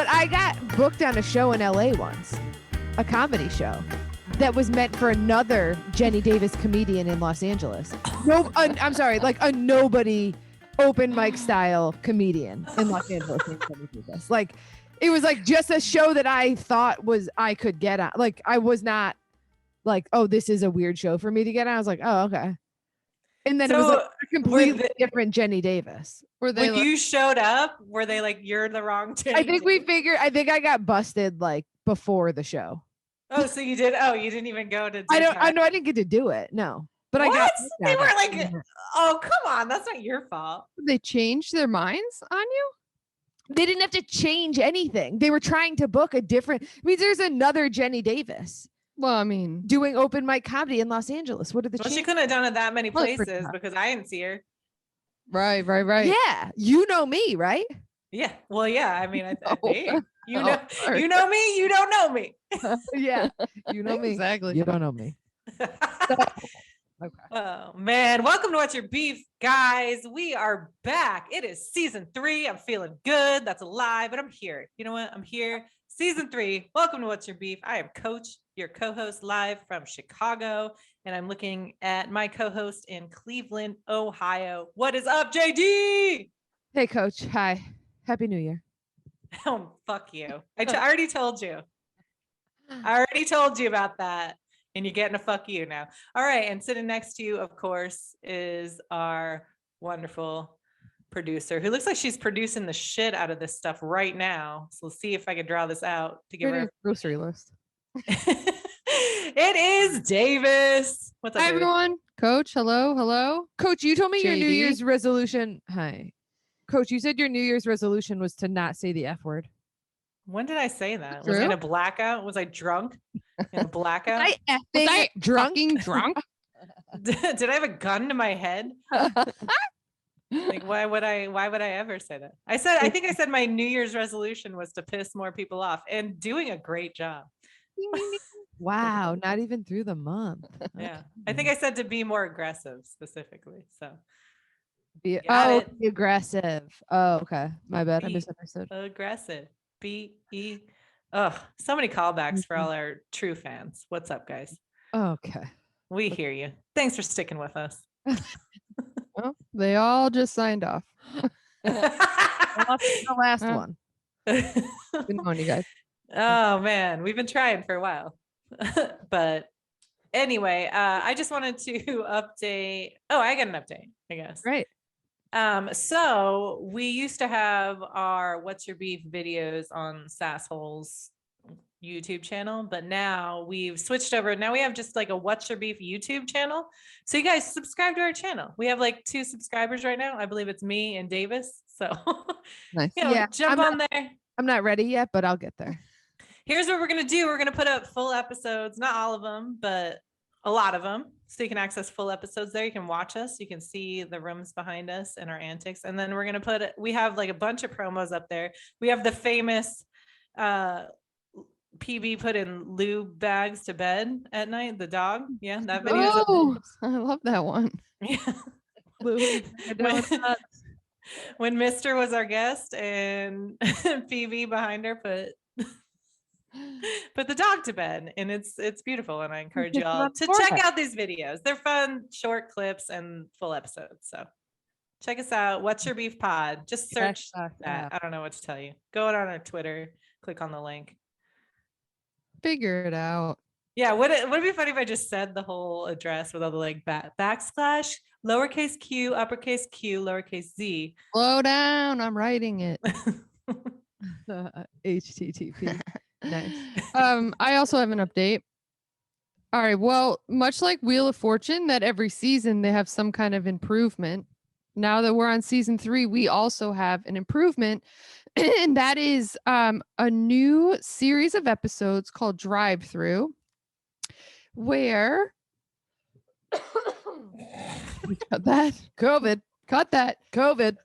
But I got booked on a show in LA once, a comedy show that was meant for another Jenny Davis comedian in Los Angeles. No, I'm sorry, like a nobody open mic style comedian in Los Angeles named Jenny Davis. Like, it was like just a show that I thought was I could get on. Like, I was not like, oh, this is a weird show for me to get on. I was like, oh, okay. And then it was like a completely different Jenny Davis. Were they when you showed up, were they like, you're the wrong Jenny? I think I got busted like before the show. Oh, so you did? Oh, you didn't even go to. I know I didn't get to do it. No, but what? I got. They were like, oh, come on, that's not your fault. They changed their minds on you? They didn't have to change anything. They were trying to book a different. I mean, there's another Jenny Davis. Well, I mean, doing open mic comedy in Los Angeles. What are the? Well, she couldn't have done it that many places because I didn't see her. Right. Yeah, you know me, right? Yeah. Well, yeah. I mean, you know me. You don't know me. Yeah, you know me exactly. You don't know me. Okay. Oh man, welcome to What's Your Beef, guys. We are back. It is season 3. I'm feeling good. That's a lie, but I'm here. You know what? I'm here. Season 3. Welcome to What's Your Beef. I am Coach, your co-host, live from Chicago, and I'm looking at my co-host in Cleveland, Ohio. What is up, JD? Hey, Coach. Hi. Happy New Year. Oh, fuck you. I already told you. I already told you about that. And you're getting a fuck you now. All right. And sitting next to you, of course, is our wonderful producer who looks like she's producing the shit out of this stuff right now. So let's see if I can draw this out to give her a grocery list. It is Davis. What's up, Hi, everyone? Coach, hello. Coach, you told me your JD. New Year's resolution. Hi. Coach, you said your New Year's resolution was to not say the F word. When did I say that? True? Was I in a blackout? Was I drunk? In a blackout? Was I drunk? Drunk? Did I have a gun to my head? Like, why would I ever say that? I think I said my New Year's resolution was to piss more people off, and doing a great job. Wow, not even through the month. Yeah. I think I said to be more aggressive specifically. So be Got aggressive. Oh, okay. My bad. I Be misunderstood. aggressive. B-E. Oh, so many callbacks for all our true fans. What's up, guys? Okay. We hear you. Thanks for sticking with us. Well, they all just signed off. The last one. Good morning, you guys. Oh man, we've been trying for a while. But anyway, I just wanted to update. Oh, I got an update, I guess. Right. So we used to have our What's Your Beef videos on Sasshole's YouTube channel, but now we've switched over. Now we have just like a What's Your Beef YouTube channel. So you guys subscribe to our channel. We have like 2 subscribers right now. I believe it's me and Davis. So Nice. jump on there. I'm not ready yet, but I'll get there. Here's what we're going to do. We're going to put up full episodes, not all of them, but a lot of them. So you can access full episodes there. You can watch us. You can see the rooms behind us and our antics. And then we're going to we have like a bunch of promos up there. We have the famous PB put in lube bags to bed at night. The dog. Yeah, that video. Oh, I love that one. Yeah. When Mr. was our guest and PB behind her put the dog to bed, and it's beautiful, and I encourage you all to check out these videos. They're fun, short clips and full episodes. So check us out. What's Your Beef Pod? Just search that. I don't know what to tell you. Go on our Twitter, click on the link. Figure it out. Yeah, would it be funny if I just said the whole address with all the like backslash, lowercase q, uppercase q, lowercase z. Slow down. I'm writing it. HTTP. Nice. I also have an update. All right. Well, much like Wheel of Fortune, that every season they have some kind of improvement. Now that we're on season 3, we also have an improvement, and that is a new series of episodes called Drive Through, where cut that. Cut that. COVID.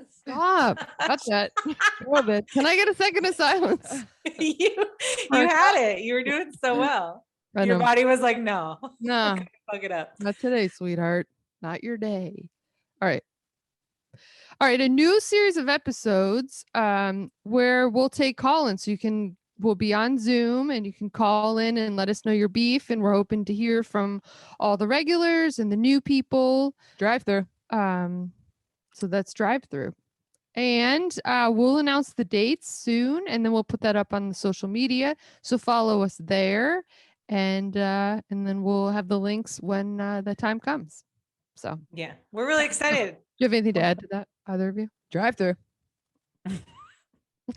Stop. Cut that. COVID. Can I get a second of silence? you had it. You were doing so well. Your body was like, no. No. Fuck it up. Not today, sweetheart. Not your day. All right. All right, a new series of episodes where we'll take call-ins. So we'll be on Zoom and you can call in and let us know your beef. And we're hoping to hear from all the regulars and the new people. Drive-through. So that's drive-through. And we'll announce the dates soon, and then we'll put that up on the social media. So follow us there, and then we'll have the links when the time comes. So yeah, we're really excited. Do you have anything to add to that, either of you? Drive-through.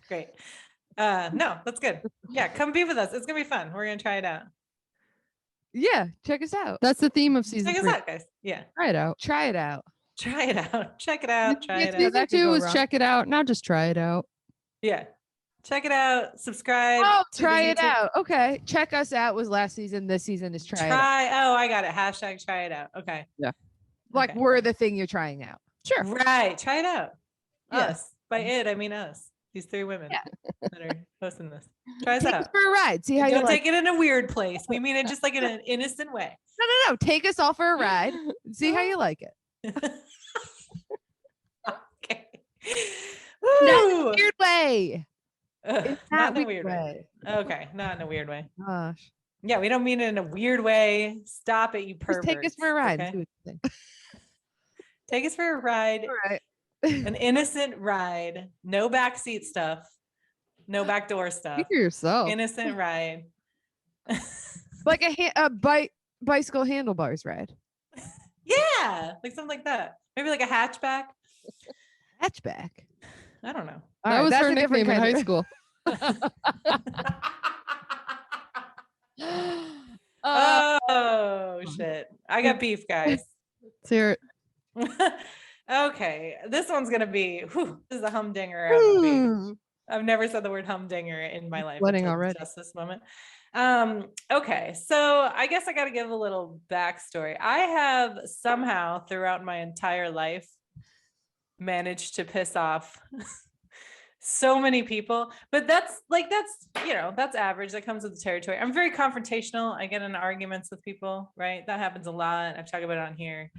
Great. No, that's good. Yeah, come be with us. It's gonna be fun. We're gonna try it out. Yeah, check us out. That's the theme of season Check 3. us out, guys. Yeah, Try it out. Try it out. try it out. Check it out. Try it out. Season That could 2 go is wrong. check it out. Now just try it out. Yeah, check it out. Subscribe. Oh, to the try it YouTube. out. Okay. Check us out was last season. This season is try it out. Oh, I got it. Hashtag try it out. Okay. Like Okay. we're the thing you're trying out. Sure. Right. Try it out. Yeah. Us. By it, I mean us. These 3 women that are hosting this. Try us Take us out. for a ride. See how you Don't like take it in a weird place. We mean it just like in an innocent way. No. Take us all for a ride. See how you like it. Okay. Not in Woo! a weird way. Ugh, It's not in a weird way. way. Okay, not in a weird way. Gosh. Yeah, we don't mean it in a weird way. Stop it, you Just perverts. take us for a ride. okay? See what you think. Take us for a ride. All right. An innocent ride. No backseat stuff. No backdoor stuff. Speak for yourself. Innocent ride. Like a bicycle handlebars ride. Yeah, like something like that. Maybe like a hatchback. Hatchback. I don't know. All That right, was that's her a different nickname in kind high of- school. Oh shit. I got beef, guys. Let's hear it. Okay, this one's gonna be this is a humdinger. of a beef. I've never said the word humdinger in my life Sweating until already. just this moment. Okay, so I guess I got to give a little backstory. I have somehow throughout my entire life managed to piss off so many people, but that's average. That comes with the territory. I'm very confrontational. I get into arguments with people, right? That happens a lot. I've talked about it on here.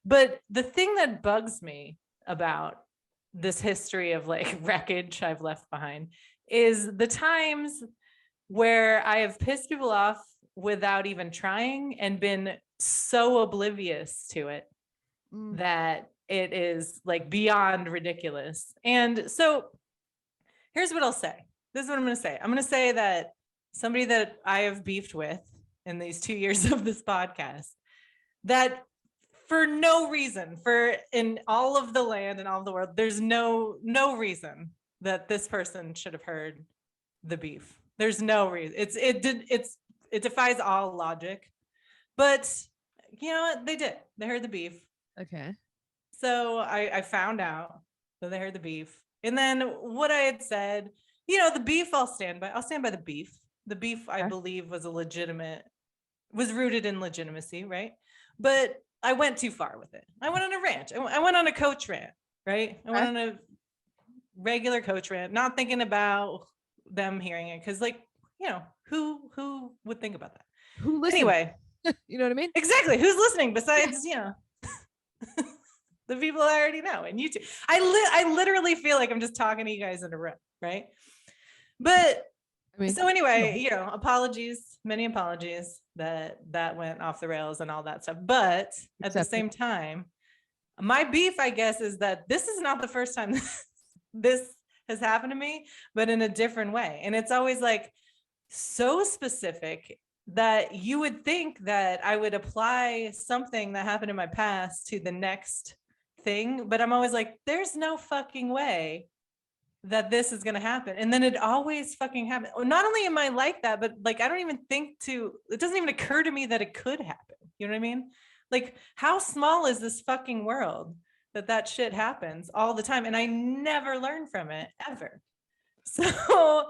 But the thing that bugs me about this history of like wreckage I've left behind is the times where I have pissed people off without even trying and been so oblivious to it that it is like beyond ridiculous. And so here's what I'll say. This is what I'm going to say. I'm going to say that somebody that I have beefed with in these 2 years of this podcast, that for no reason, for in all of the land and all of the world, there's no reason that this person should have heard the beef. There's no reason. It defies all logic. But you know what? They did. They heard the beef. Okay. So I found out that they heard the beef. And then what I had said, the beef I'll stand by the beef. The beef, I believe, was rooted in legitimacy, right? But I went too far with it. I went on a rant. I went on a coach rant, right? I went on a regular coach rant, not thinking about them hearing it. Cause who would think about that? Who listens? Anyway, You know what I mean? exactly. Who's listening besides, the people I already know and YouTube. I literally feel like I'm just talking to you guys in a room, right? But I mean, so anyway, apologies, many apologies that went off the rails and all that stuff. But at the same time, my beef, I guess, is that this is not the first time this has happened to me, but in a different way. And it's always like so specific that you would think that I would apply something that happened in my past to the next thing. But I'm always like, there's no fucking way that this is going to happen. And then it always fucking happens. Not only am I like that, but like, I don't even it doesn't even occur to me that it could happen. You know what I mean? Like, how small is this fucking world that shit happens all the time? And I never learn from it ever. So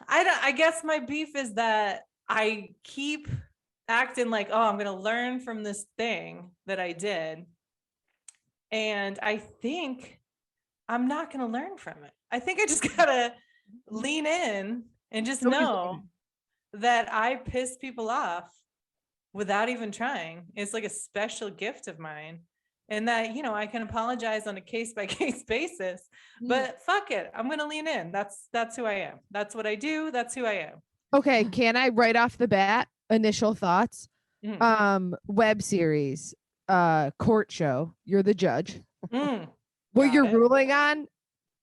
I guess my beef is that I keep acting like, oh, I'm going to learn from this thing that I did. And I think I'm not going to learn from it. I think I just got to lean in and just know that I piss people off without even trying. It's like a special gift of mine. and that, you know, I can apologize on a case-by-case basis, but fuck it. I'm going to lean in. That's who I am. That's what I do. That's who I am. Okay. Can I right off the bat, initial thoughts? Web series, court show. You're the judge. What you're ruling on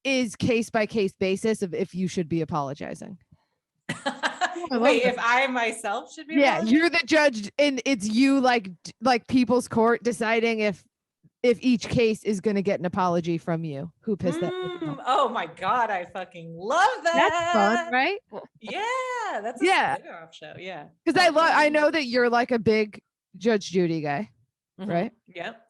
is case-by-case basis of if you should be apologizing. Wait, if I myself should be? Yeah, you're the judge, and it's you like people's court deciding if each case is going to get an apology from you. Who pissed that? Oh my God, I fucking love that. That's fun, right? Yeah, that's a spin-off show. Yeah, because I know that you're like a big Judge Judy guy, right? Yep.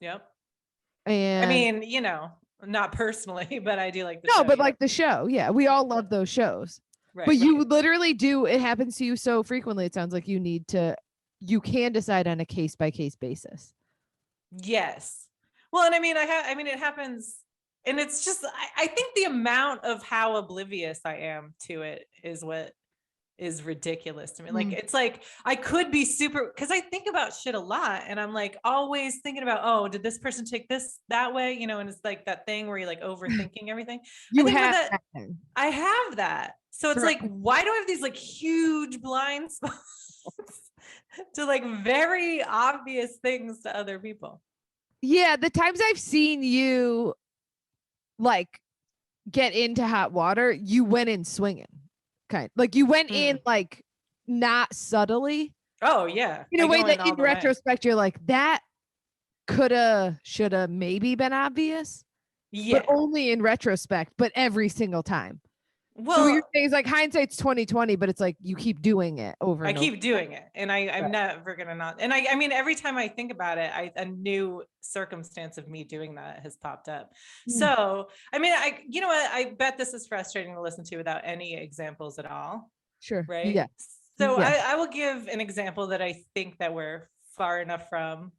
And I mean, you know, not personally, but I do like the show. No, but like the show. Yeah, we all love those shows. Right, but you literally do. It happens to you so frequently. It sounds like you can decide on a case-by-case basis. Yes. Well, and I mean, it happens, and it's just, I think the amount of how oblivious I am to it is what is ridiculous to me. Like, it's like, I could be super, because I think about shit a lot, and I'm like always thinking about, oh, did this person take this that way? You know, and it's like that thing where you're like overthinking everything. I have that. So it's like, why do I have these like huge blind spots to like very obvious things to other people? Yeah, the times I've seen you like get into hot water, you went in swinging. Kind like you went in like not subtly. Oh yeah. In a way that in retrospect, you're like, that coulda, shoulda, maybe been obvious. Yeah. But only in retrospect, but every single time. Well, so you're saying is like hindsight's 20/20, but it's like you keep doing it over. I keep doing it, and I'm never gonna not. And I mean, every time I think about it, a new circumstance of me doing that has popped up. So I mean, you know what? I bet this is frustrating to listen to without any examples at all. Sure. Right. Yeah. So I will give an example that I think that we're far enough from.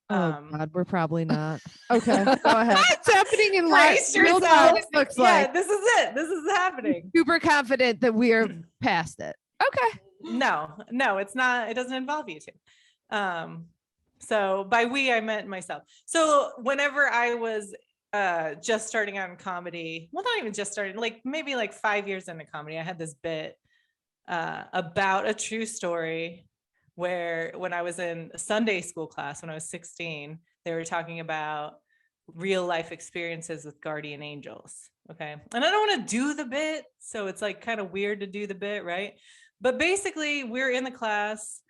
Oh God, we're probably not. Okay, go ahead. It's happening in real time. Looks like this is it. This is happening. Super confident that we are past it. Okay. No, it's not. It doesn't involve you two. So by we, I meant myself. So whenever I was just starting out in comedy, well, not even just starting, like maybe like 5 years into comedy, I had this bit about a true story. Where when I was in Sunday school class, when I was 16, they were talking about real life experiences with guardian angels. Okay. And I don't want to do the bit. So it's like kind of weird to do the bit. Right. But basically we're in the class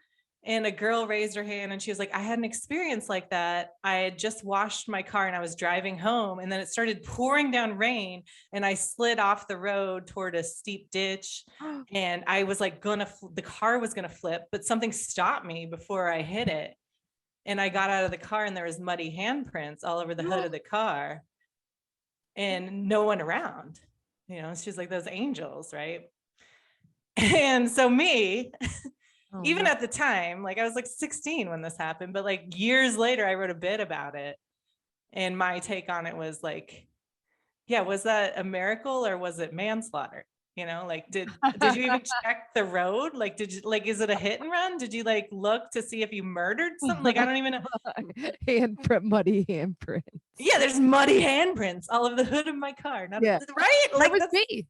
and a girl raised her hand and she was like, I had an experience like that. I had just washed my car and I was driving home and then it started pouring down rain and I slid off the road toward a steep ditch and I was like the car was gonna flip, but something stopped me before I hit it. And I got out of the car and there was muddy handprints all over the hood of the car and no one around, you know, she's like those angels. Right. And so me, even at the time, like I was like 16 when this happened, but like years later, I wrote a bit about it. And my take on it was like, yeah, was that a miracle or was it manslaughter? You know, like, did you even check the road? Like, is it a hit and run? Did you like look to see if you murdered something? Like, I don't even know. Muddy handprints. Yeah, there's muddy handprints all over the hood of my car. Right? Like, that was me.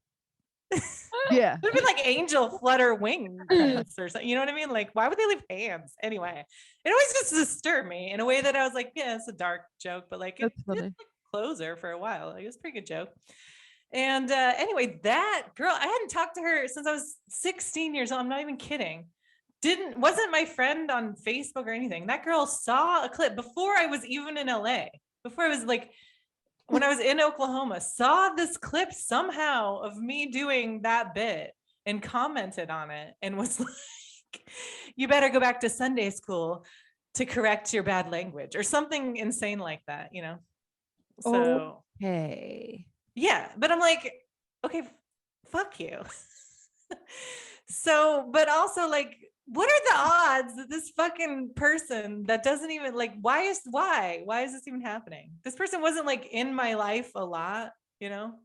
Yeah, it'd be like angel flutter wings or something. You know what I mean? Like, why would they leave hands anyway? It always just disturbed me in a way that I was like, yeah, it's a dark joke, but like it's like closer for a while. Like, it was a pretty good joke. And anyway, that girl, I hadn't talked to her since I was 16 years old. I'm not even kidding. Wasn't my friend on Facebook or anything. That girl saw a clip before I was even in LA. Before I was like. When I was in Oklahoma, saw this clip somehow of me doing that bit and commented on it and was like, you better go back to Sunday school to correct your bad language or something insane like that, you know? So, okay. Yeah, but I'm like, okay, fuck you. So, but also like, what are the odds that this fucking person that doesn't even like, why is this even happening? This person wasn't like in my life a lot, you know?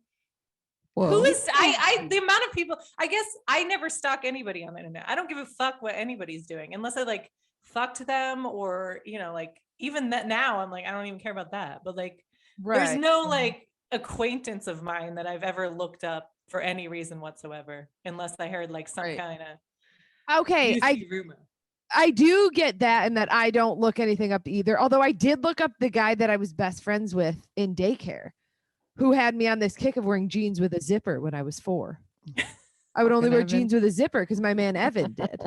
Whoa. Who is the amount of people, I guess I never stalk anybody on the internet. I don't give a fuck what anybody's doing unless I like fucked them or, you know, like even that now I'm like, I don't even care about that. But like, Right. there's no like acquaintance of mine that I've ever looked up for any reason whatsoever, unless I heard like some kind of Okay, rumor. I do get that, and that I don't look anything up either. Although I did look up the guy that I was best friends with in daycare, who had me on this kick of wearing jeans with a zipper when I was 4. I would only wear jeans with a zipper because my man Evan did.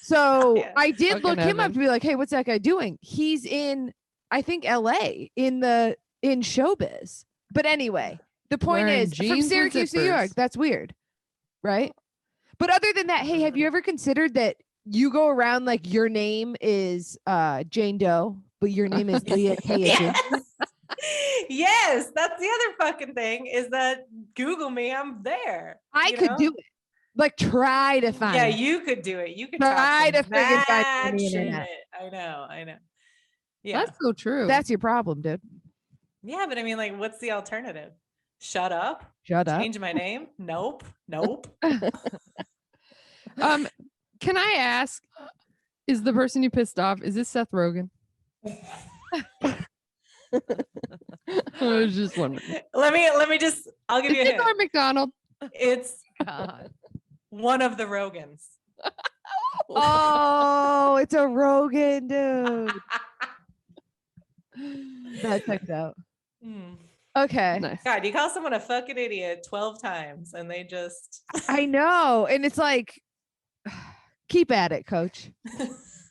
So Yeah. I did Fucking look him up Evan. to be like, hey, what's that guy doing? He's in, I think, LA in showbiz. But anyway, the point Wearing is, from jeans with Syracuse, New York, zippers. that's weird, right? But other than that, hey, have you ever considered that you go around like your name is Jane Doe, but your name is Leah Kayatin? Yes, that's the other fucking thing, is that Google me, I'm there. I could do it. Like, try to find. Yeah, you could do it. You could try talk to friggin' find it on mad the shit. internet. I know. Yeah. That's so true. That's your problem, dude. Yeah, but I mean, like, what's the alternative? Shut up? Shut up. Change my name? Nope. Can I ask, is the person you pissed off, is this Seth Rogen? I was just wondering. Let me just, I'll give Is you a it hint. Norm Macdonald? It's God. one of the Rogans. Oh, it's a Rogan, dude. That checks out. Mm. Okay. Nice. God, you call someone a fucking idiot 12 times and they just I know. And it's like, keep at it, coach.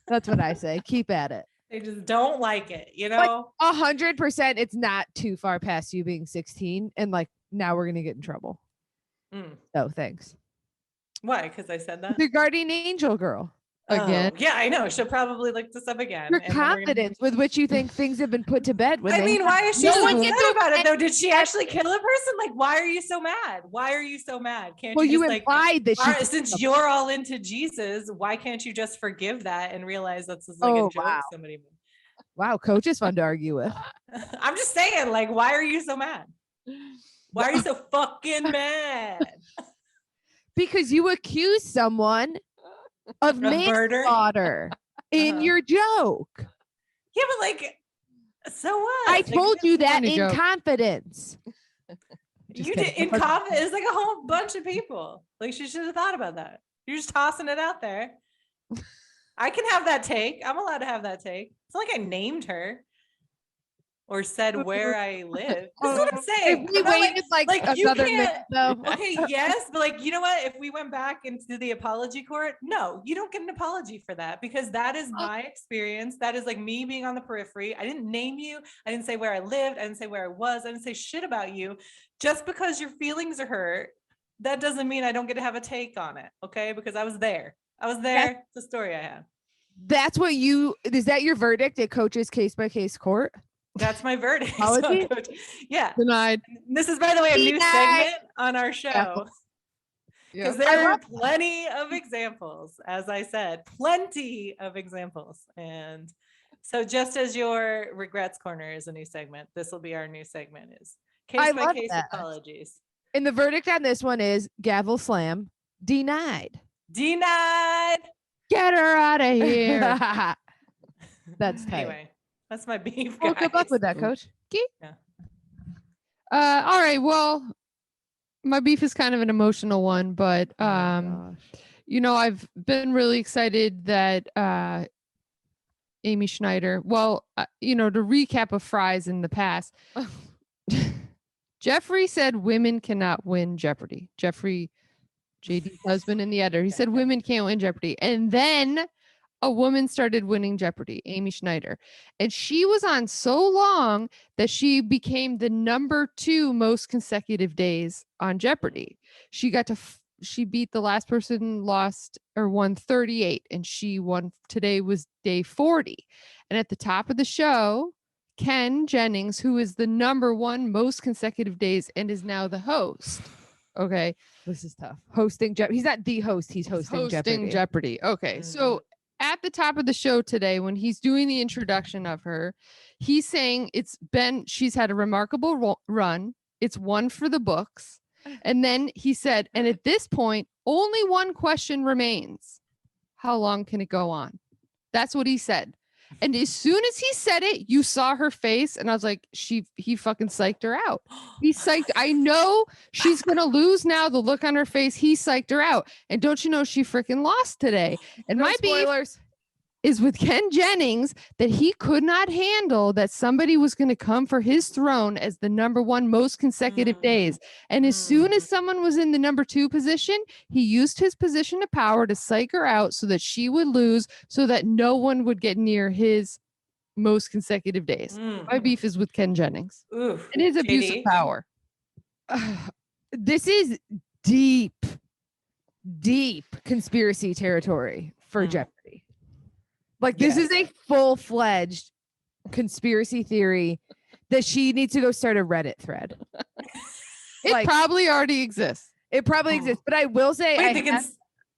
That's what I say. Keep at it. they just don't like it, you know? 100%, it's not too far past you being 16. And like, now we're going to get in trouble. Mm. Oh, thanks. Why? Because I said that? The guardian angel girl. Again. Oh, yeah, I know. She'll probably look this up again. Your and then we're gonna- confidence with which you think things have been put to bed. When I they mean, why is she No so one upset gets about it though? Did she actually kill a person? Like, why are you so mad? Why are you so mad? Can't Well, you you just like, implied that all right, she. since you're all into Jesus, why can't you just forgive that and realize that's just like a joke wow. somebody made? Wow, coach is fun to argue with. I'm just saying, like, why are you so mad? Why are you so fucking mad? Because you accuse someone of murder? manslaughter in Uh-huh. your joke. Yeah, but like, so what? I Like, told you that funny in joke. confidence. Just you kidding. did in confidence. It's like a whole bunch of people. Like, she should have thought about that. You're just tossing it out there. I can have that take. I'm allowed to have that take. It's not like I named her or said where I live. This is what I'm saying. If we I'm not waited like you another can't- minute, though. Okay, yes, but like, you know what? If we went back into the apology court, no, you don't get an apology for that, because that is my experience. That is like me being on the periphery. I didn't name you. I didn't say where I lived. I didn't say where I was. I didn't say shit about you. Just because your feelings are hurt, that doesn't mean I don't get to have a take on it. Okay, because I was there. It's the story I have. That's what is that your verdict at coach's case by case court? That's my verdict. Apology? Yeah. Denied. This is, by the way, a new Denied. segment on our show. Because Yep. there are plenty of examples, as I said, plenty of examples. And so just as your regrets corner is a new segment, this will be our new segment, is I case by love case that. apologies. And the verdict on this one is gavel slam, denied. Denied. Get her out of here. That's tight. Anyway, that's my beef, Well, good luck guys. with that, coach. All right. Well, my beef is kind of an emotional one, but Oh my gosh. you know, I've been really excited that Amy Schneider, you know, to recap of Fries in the past, Jeffrey said women cannot win Jeopardy. Jeffrey, JD's husband and the editor, he said women can't win Jeopardy. And then a woman started winning Jeopardy, Amy Schneider. And she was on so long that she became the #2 most consecutive days on Jeopardy. She got to, she beat the last person, won 38, and she won, today was day 40. And at the top of the show, Ken Jennings, who is the #1 most consecutive days and is now the host. Okay. This is tough. Hosting Jeopardy. He's not the host. He's hosting Jeopardy. Okay. So at the top of the show today, when he's doing the introduction of her, he's saying she's had a remarkable run. It's one for the books. And then he said, and at this point, only one question remains. How long can it go on? That's what he said. And as soon as he said it, you saw her face, and I was like, he fucking psyched her out. He psyched. I know she's gonna lose now. The look on her face, he psyched her out. And don't you know she freaking lost today? And No my beef spoilers. is with Ken Jennings that he could not handle that somebody was going to come for his throne as the number one most consecutive days. And as soon as someone was in the number 2 position, he used his position of power to psych her out so that she would lose, so that no one would get near his most consecutive days. My beef is with Ken Jennings. Oof. It is abuse of JD? power. This is deep conspiracy territory for Jeopardy. Like, this is a full-fledged conspiracy theory that she needs to go start a Reddit thread. It probably already exists. It probably exists, but I will say,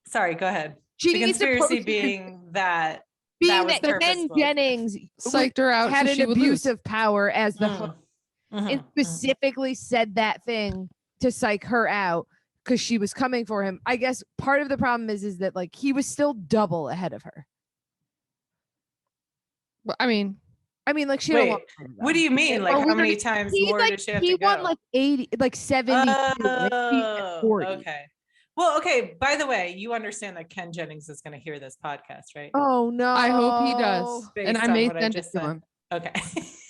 sorry, go ahead. She The needs to conspiracy post being that that Ken purposeful. Jennings Psyched her out. had so an she would abuse lose. of power as the host, and specifically said that thing to psych her out because she was coming for him. I guess part of the problem is that like he was still double ahead of her. But, I mean, like she. Wait, don't want what do you mean? Like, how many times more did she have to go? He won like 80, like 70. Okay. Well, okay. By the way, you understand that Ken Jennings is going to hear this podcast, right? Oh no! I hope he does. And I may send it to him. Okay.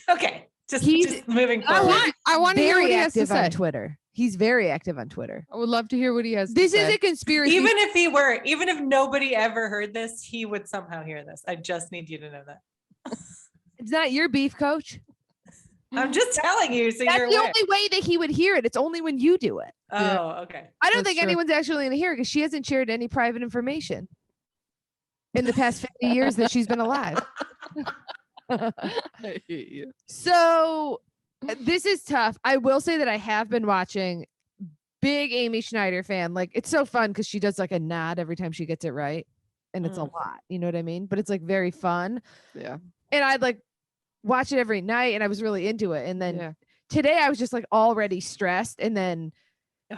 Okay. Just moving forward. I want to hear what he has to say on Twitter. He's very active on Twitter. I would love to hear what he has to This say. is a conspiracy. Even if nobody ever heard this, he would somehow hear this. I just need you to know that. It's not your beef, coach. I'm just telling you. So That's you're the aware. only way that he would hear it. It's only when you do it. Oh, okay. I don't That's think true. anyone's actually going to hear it because she hasn't shared any private information in the past 50 years that she's been alive. I hate you. So this is tough. I will say that I have been watching. Big Amy Schneider fan. Like, it's so fun because she does like a nod every time she gets it right. And it's a lot. You know what I mean? But it's like very fun. Yeah. And I'd like watch it every night and I was really into it. And then today I was just like already stressed. And then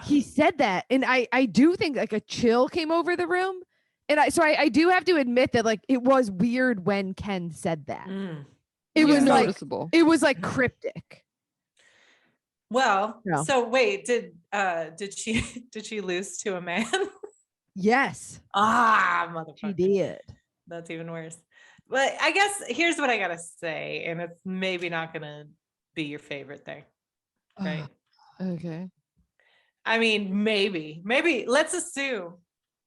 he said that. And I do think like a chill came over the room. And I do have to admit that like it was weird when Ken said that. It was noticeable. Like, it was like cryptic. Well, No. so wait, did she lose to a man? Yes. Motherfucker. She did. That's even worse. But I guess here's what I gotta say, and it's maybe not gonna be your favorite thing, right? Okay. I mean, maybe let's assume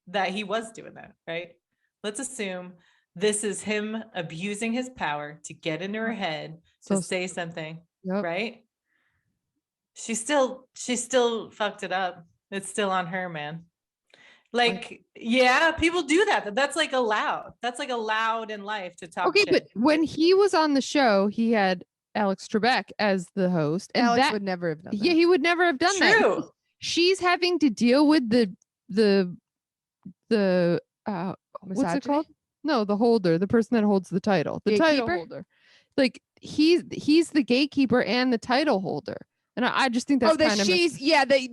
that he was doing that, right? Let's assume this is him abusing his power to get into her head to say something, right? She still fucked it up. It's still on her, man. Like, yeah, people do that. That's like allowed. That's like allowed in life to talk. Okay, shit. but when he was on the show, he had Alex Trebek as the host. And Alex that would never have done that. Yeah, he would never have done that. True. She's having to deal with the what's it called? No, the holder, the person that holds the title. The title Gatekeeper? holder. Like he's the gatekeeper and the title holder. And I just think that's kind of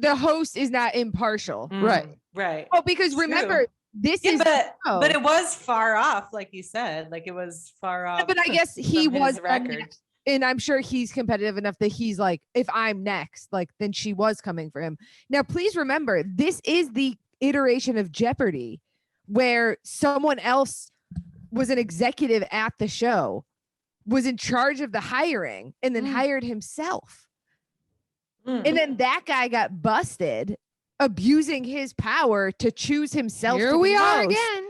the host is not impartial. Right. Right. Oh, because remember, this is but it was far off, like you said. Like it was far off. But I guess he from his was record. and I'm sure he's competitive enough that he's like, if I'm next, like then she was coming for him. Now, please remember, this is the iteration of Jeopardy where someone else was an executive at the show, was in charge of the hiring, and then hired himself. And then that guy got busted abusing his power to choose himself. Here to we be are host. again.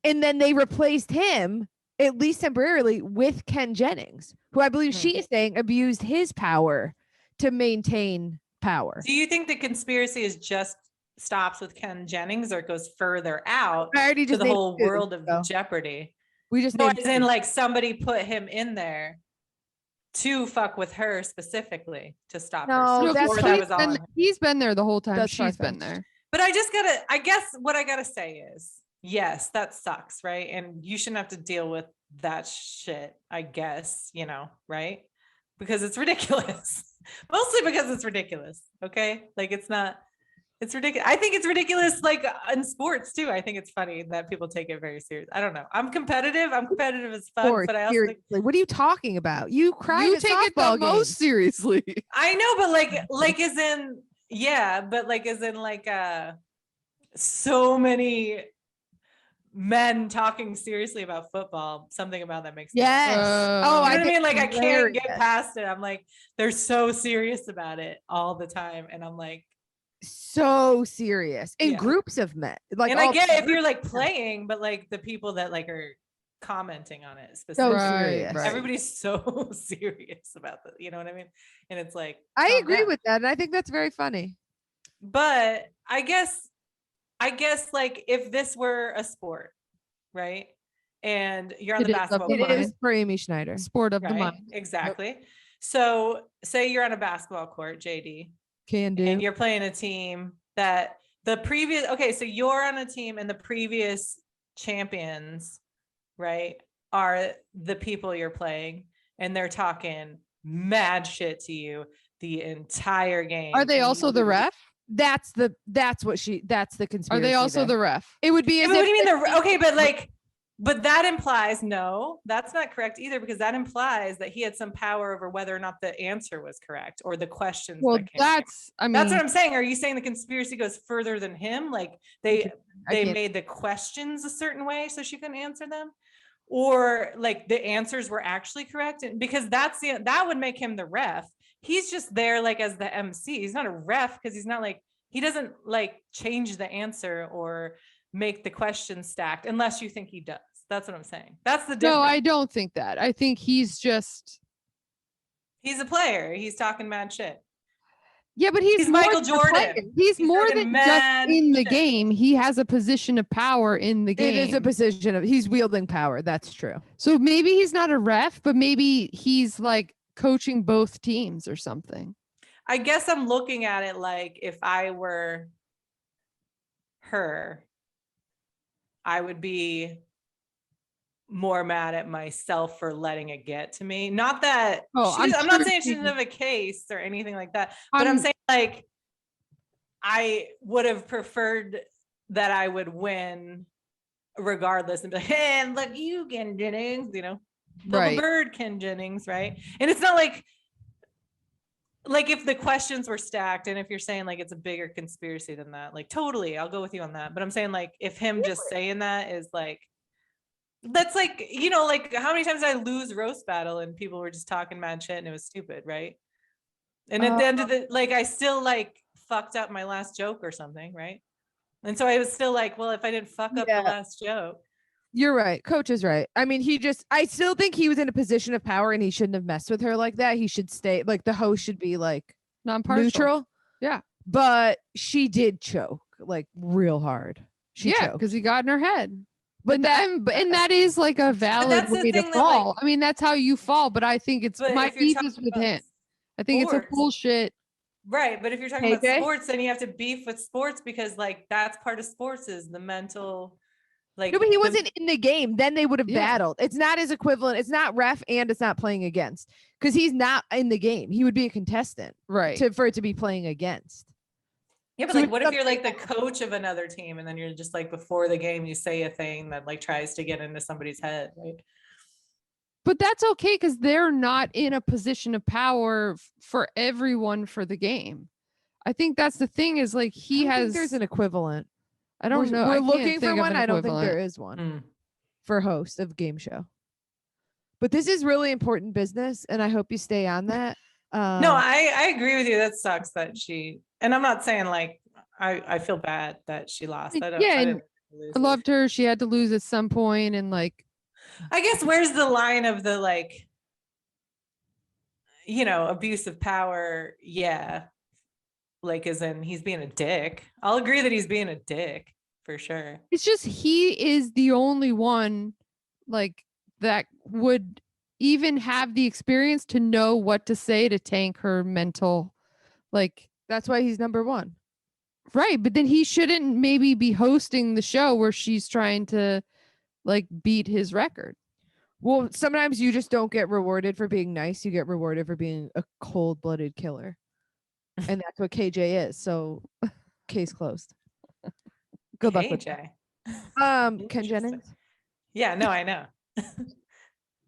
And then they replaced him, at least temporarily, with Ken Jennings, who I believe she is saying abused his power to maintain power. Do you think the conspiracy is just stops with Ken Jennings, or it goes further out I already to just the named whole two, world of so. Jeopardy? We just No, named as in two. like somebody put him in there to fuck with her specifically to stop No, her. So that's before fine. that was on. He's been there the whole time. That's She's been far-fetched. there. But I guess what I gotta say is, yes, that sucks, right? And you shouldn't have to deal with that shit, I guess, right? Because it's ridiculous. Mostly because it's ridiculous. Okay. Like it's not It's ridiculous. I think it's ridiculous, like in sports too. I think it's funny that people take it very serious. I don't know. I'm competitive. I'm competitive as fuck, Or but I also think, seriously, what are you talking about? You cry You at take it the softball most games. seriously. I know, but like as in, yeah, but like as in like so many men talking seriously about football, something about that makes me laugh. Yes. Oh, You know I what I think mean? Like I it's can't get hilarious. past it. I'm like, they're so serious about it all the time. And I'm like, So serious in Yeah. groups of men. Like, and I all get if you're groups like of men. playing, but like the people that like are commenting on it So specifically, serious. right. everybody's so serious about that. You know what I mean? And it's like, I calm agree down. with that, and I think that's very funny. But I guess like if this were a sport, right? And you're on It the is of basketball the It court, mind. is for Amy Schneider. Sport of the right? mind. Exactly. So say you're on a basketball court, JD, Can do. and you're playing a team that the previous, okay, so you're on a team and the previous champions, right, are the people you're playing, and they're talking mad shit to you the entire game. Are they and also you the lose. ref? That's the conspiracy. Are they also there. the ref? It would be Yeah, as but what if do you mean the the okay, but like, but that implies no, that's not correct either, because that implies that he had some power over whether or not the answer was correct or the questions Well, that came. that's, I mean, That's what I'm saying. Are you saying the conspiracy goes further than him? Like they I can't- made the questions a certain way so she couldn't answer them, or like the answers were actually correct? And because that would make him the ref. He's just there like as the MC. He's not a ref because he's not like, he doesn't like change the answer or make the question stacked unless you think he does. That's what I'm saying. That's the difference. no, I don't think that. I think he's just, He's a player. He's talking mad shit. yeah, but he's more Michael than a player. Jordan. He's He's more talking than just mad in the shit. game. He has a position of power in the game. It is a position of he's wielding power. That's true. So maybe he's not a ref, but maybe he's like coaching both teams or something. I guess I'm looking at it like if I were her, I would be more mad at myself for letting it get to me. Not that I'm not sure saying she she- didn't have a case or anything like that, but I'm saying like I would have preferred that I would win regardless and be like, hey, look, you Ken Jennings, you know, Right. the bird Ken Jennings, right? And it's not like if the questions were stacked, and if you're saying like it's a bigger conspiracy than that, like totally, I'll go with you on that. But I'm saying like if him just saying that is like, that's like, you know, like how many times did I lose roast battle and people were just talking mad shit and it was stupid, right? And at the end of the, like, I still like fucked up my last joke or something, right? And so I was still like, well, if I didn't fuck up the last joke. You're right. Coach is right. I mean, I still think he was in a position of power and he shouldn't have messed with her like that. He should stay, like, the host should be like Non-partial. neutral. Yeah. But she did choke like real hard. She Yeah, choked. because he got in her head. But and that, and that is like a valid that's the way to thing that, like- fall. I mean, that's how you fall. But I think it's But my if you're beef talking is with about him. I think it's a sports- bullshit. Right, but if you're talking about KJ? sports, then you have to beef with sports because like that's part of sports is the mental, like. no, but he the- wasn't in the game. Then they would have Yeah. battled. It's not his equivalent. It's not ref and it's not playing against because he's not in the game. He would be a contestant Right. for it to be playing against. Yeah, but So like, it's what if you're something like the coach of another team and then you're just like before the game you say a thing that like tries to get into somebody's head, right? But that's okay because they're not in a position of power for everyone for the game. I think that's the thing is like I don't think there's an equivalent. I don't know. We're I can't looking for think of one. an I don't think there equivalent. is one Mm. for host of game show. But this is really important business, and I hope you stay on that. No, I agree with you. That sucks that she, and I'm not saying like I feel bad that she lost. I don't. Yeah, I, and didn't lose I it. loved her. She had to lose at some point, and like I guess where's the line of the like, you know, abuse of power? Yeah, like as in he's being a dick. I'll agree that he's being a dick for sure. it's just he is the only one like that would even have the experience to know what to say to tank her mental like that's why he's number one. right, but then he shouldn't maybe be hosting the show where she's trying to like beat his record. Well, sometimes you just don't get rewarded for being nice. You get rewarded for being a cold-blooded killer. And that's what KJ is. So case closed. Good luck with KJ. Ken Interesting. Jennings. Yeah, no, I know.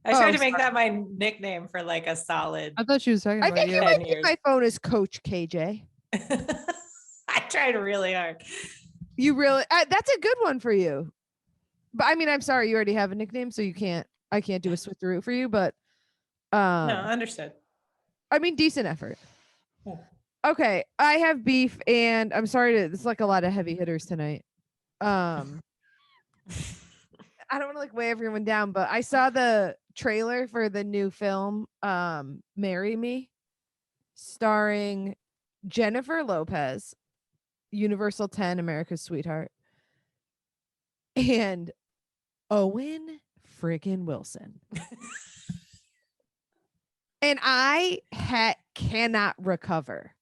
I tried to make that my nickname for like a solid. I thought she was talking I about think you. you might 10 be years. my phone is Coach KJ. I tried really hard. You really that's a good one for you. But I mean, I'm sorry, you already have a nickname, so I can't do a switcheroo for you, but No, understood. I mean, decent effort. Yeah. Okay, I have beef, and I'm sorry to. It's like a lot of heavy hitters tonight. I don't want to like weigh everyone down, but I saw the trailer for the new film, "Marry Me," starring Jennifer Lopez, Universal 10, America's Sweetheart, and Owen friggin' Wilson. And I cannot recover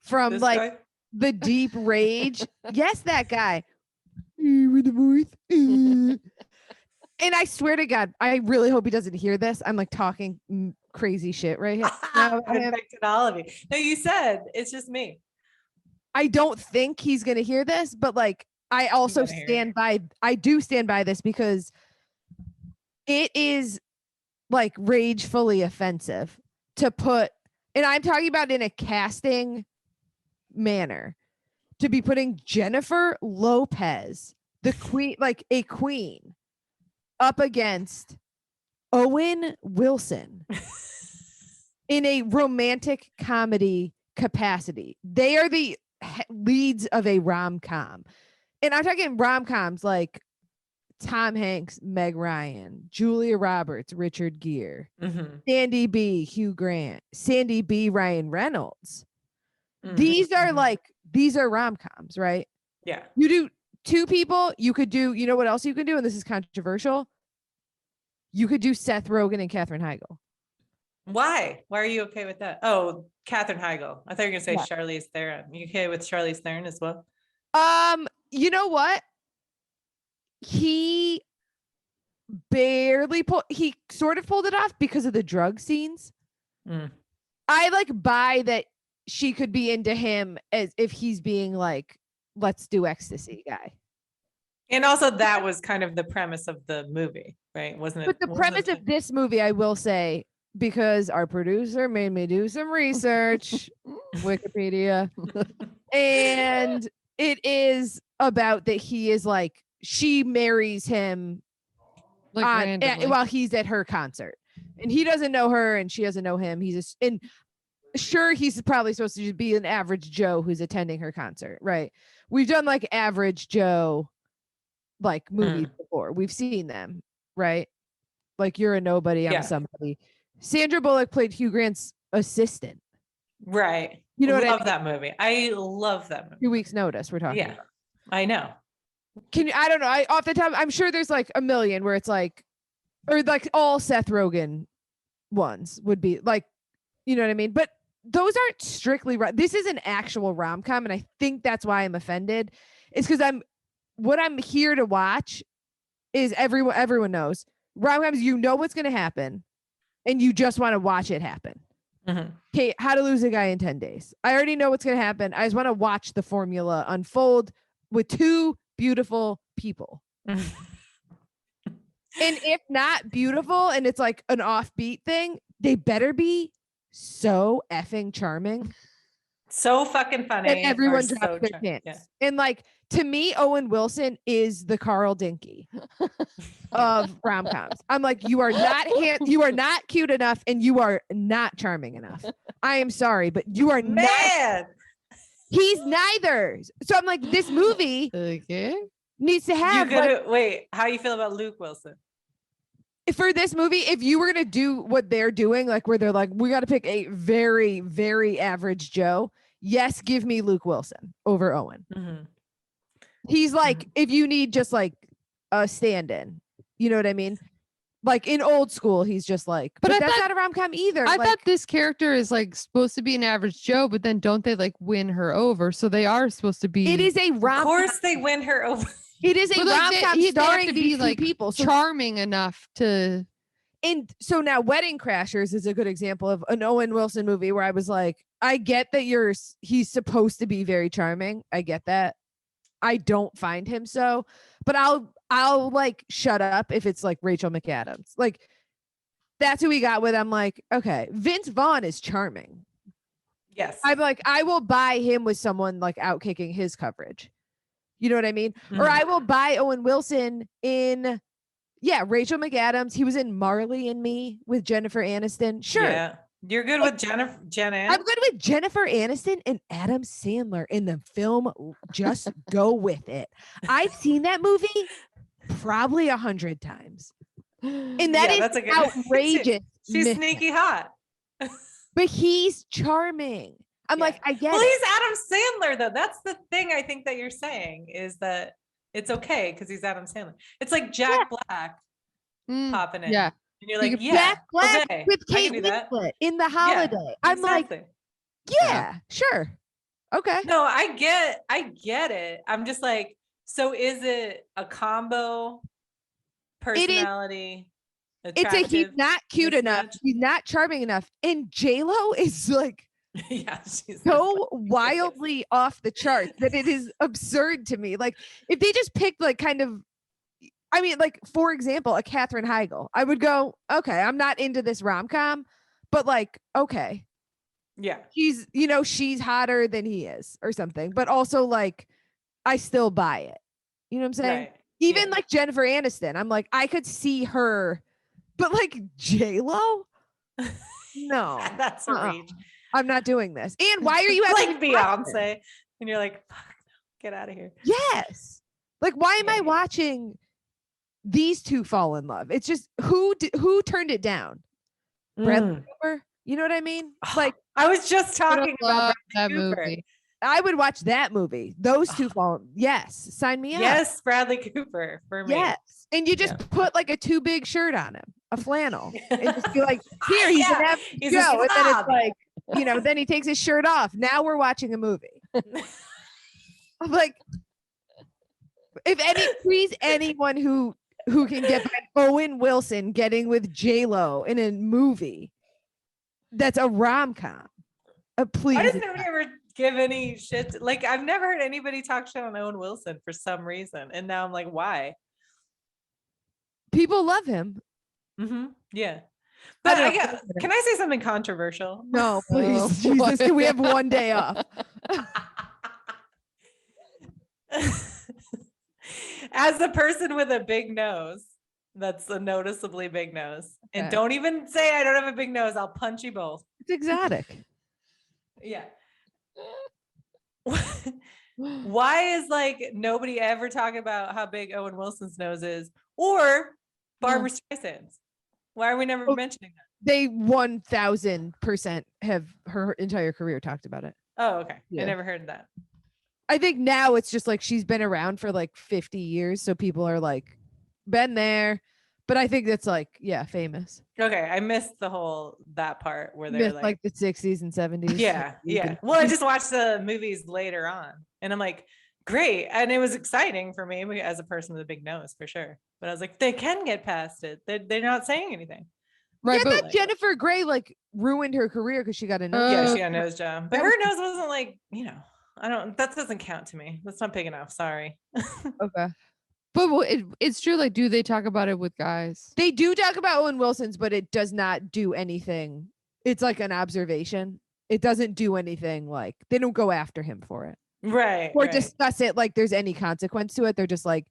from This like guy? the deep rage. Yes, that guy. With the voice. And I swear to God, I really hope he doesn't hear this. I'm like talking crazy shit right here. I've infected all of you. No, you said it's just me. I don't think he's gonna hear this, but like I also stand by. I do stand by this because it is like ragefully offensive to put, and I'm talking about in a casting manner, to be putting Jennifer Lopez, the queen, like a queen, up against Owen Wilson in a romantic comedy capacity. They are the leads of a rom-com. And I'm talking rom-coms like Tom Hanks, Meg Ryan, Julia Roberts, Richard Gere, Sandy B, Hugh Grant, Sandy B, Ryan Reynolds. These are rom-coms, right? Yeah. You do two people, you could do, you know what else you can do? And this is controversial. You could do Seth Rogen and Katherine Heigl. Why? Why are you okay with that? Oh, Katherine Heigl. I thought you were gonna say Yeah. Charlize Theron. You okay with Charlize Theron as well? You know what? He he sort of pulled it off because of the drug scenes. I like buy that she could be into him as if he's being like, let's do ecstasy guy. And also that was kind of the premise of the movie, right? Wasn't it? But the premise of this movie, I will say, because our producer made me do some research, Wikipedia, and it is about that he is like, she marries him Like while he's at her concert, and he doesn't know her and she doesn't know him. And sure, he's probably supposed to just be an average Joe who's attending her concert, right? We've done like average Joe like movies before. We've seen them, right? Like You're a Nobody, I'm Somebody. Sandra Bullock played Hugh Grant's assistant. Right. You know what I love mean? that movie. I love that movie. 2 weeks notice we're talking about. I know. I don't know. Off the top, I'm sure there's like a million where it's like, or like all Seth Rogen ones would be like, you know what I mean? But those aren't strictly right. This is an actual rom-com, and I think that's why I'm offended. It's because what I'm here to watch is everyone knows rom-coms, you know what's gonna happen, and you just want to watch it happen. Okay, How to Lose a Guy in 10 Days. I already know what's gonna happen. I just want to watch the formula unfold with two beautiful people. And if not beautiful and it's like an offbeat thing, they better be so effing charming. So fucking funny. And everyone drops their pants. Yeah. And like, to me, Owen Wilson is the Carl Dinky of rom-coms. I'm like, you are not cute enough, and you are not charming enough. I am sorry, but you are not. He's neither. So I'm like, this movie needs to have. Wait, how you feel about Luke Wilson? For this movie, if you were gonna do what they're doing, like where they're like, we got to pick a very, very average Joe. Yes, give me Luke Wilson over Owen. He's like, if you need just like a stand-in, you know what I mean? Like in Old School, he's just like, but that's not a rom-com either. I thought this character is like supposed to be an average Joe, but then don't they like win her over? So they are supposed to be. It is a rom-com. Of course they win her over. It is a rom-com starring these like people. So charming enough to. And so now Wedding Crashers is a good example of an Owen Wilson movie where I was like, I get that he's supposed to be very charming. I get that. I don't find him so, but I'll like shut up if it's like Rachel McAdams. Like that's who we got with. I'm like, okay, Vince Vaughn is charming. Yes. I'm like, I will buy him with someone like out kicking his coverage. You know what I mean? Mm-hmm. Or I will buy Owen Wilson in, Rachel McAdams. He was in Marley and Me with Jennifer Aniston. Sure. Yeah. You're good with Jenna. I'm good with Jennifer Aniston and Adam Sandler in the film. Just go with it. I've seen that movie probably 100 times. And that is that's a good, outrageous. She's sneaky hot. But he's charming. I'm like, I get it. He's Adam Sandler, though. That's the thing I think that you're saying is that it's okay because he's Adam Sandler. It's like Jack Black popping in. Yeah. And you're like, Jack Black okay, with Kate Winslet in The Holiday. Yeah, I'm like, sure. Okay. No, I get it. I'm just like, so is it a combo personality? He's not cute enough. He's not charming enough. And J-Lo is like, she's so wildly off the charts that it is absurd to me. Like if they just picked like kind of, I mean, like for example, a Katherine Heigl, I would go, okay, I'm not into this rom-com, but like, okay. Yeah. She's hotter than he is or something, but also like, I still buy it. You know what I'm saying? Right. Even like Jennifer Aniston, I'm like, I could see her, but like J-Lo? No. That's a reach. I'm not doing this. And why are you like Beyonce? And you're like, fuck, get out of here. Yes. Like, why am I watching these two fall in love? It's just who turned it down? Bradley Cooper? You know what I mean? Like, I was just talking about that Bradley Cooper. movie. I would watch that movie. Those two fall. Yes. Sign me up. Yes, Bradley Cooper for me. Yes. And you just put like a too big shirt on him, a flannel, and just be like, here, he's an F Joe. And then it's like, then he takes his shirt off. Now we're watching a movie. I'm like, please anyone who can get Owen Wilson getting with J-Lo in a movie that's a rom-com. Please. Why does nobody ever give any shit? Like, I've never heard anybody talk shit on Owen Wilson for some reason. And now I'm like, why? People love him. Mm-hmm. Yeah. But can I say something controversial? No, please. Jesus, can we have one day off? As a person with a big nose, that's a noticeably big nose. And don't even say I don't have a big nose. I'll punch you both. It's exotic. Yeah. Why is like nobody ever talking about how big Owen Wilson's nose is or Barbara Streisand's? Why are we never mentioning that? They 1000% have her entire career talked about it. Oh, okay. Yeah. I never heard that. I think now it's just like she's been around for like 50 years. So people are like, been there. But I think that's like, famous. Okay. I missed that part where they're like the 60s and 70s. Yeah. Yeah. Well, I just watched the movies later on and I'm like, great. And it was exciting for me as a person with a big nose for sure. But I was like, they can get past it. They're not saying anything. Right. Yeah, but Jennifer Grey like ruined her career because she got a nose. Yeah, she got a nose job. But her nose wasn't like, that doesn't count to me. That's not big enough. Sorry. Okay. But it's true. Like, do they talk about it with guys? They do talk about Owen Wilson's, but it does not do anything. It's like an observation. It doesn't do anything like they don't go after him for it. Right. Or discuss it like there's any consequence to it. They're just like,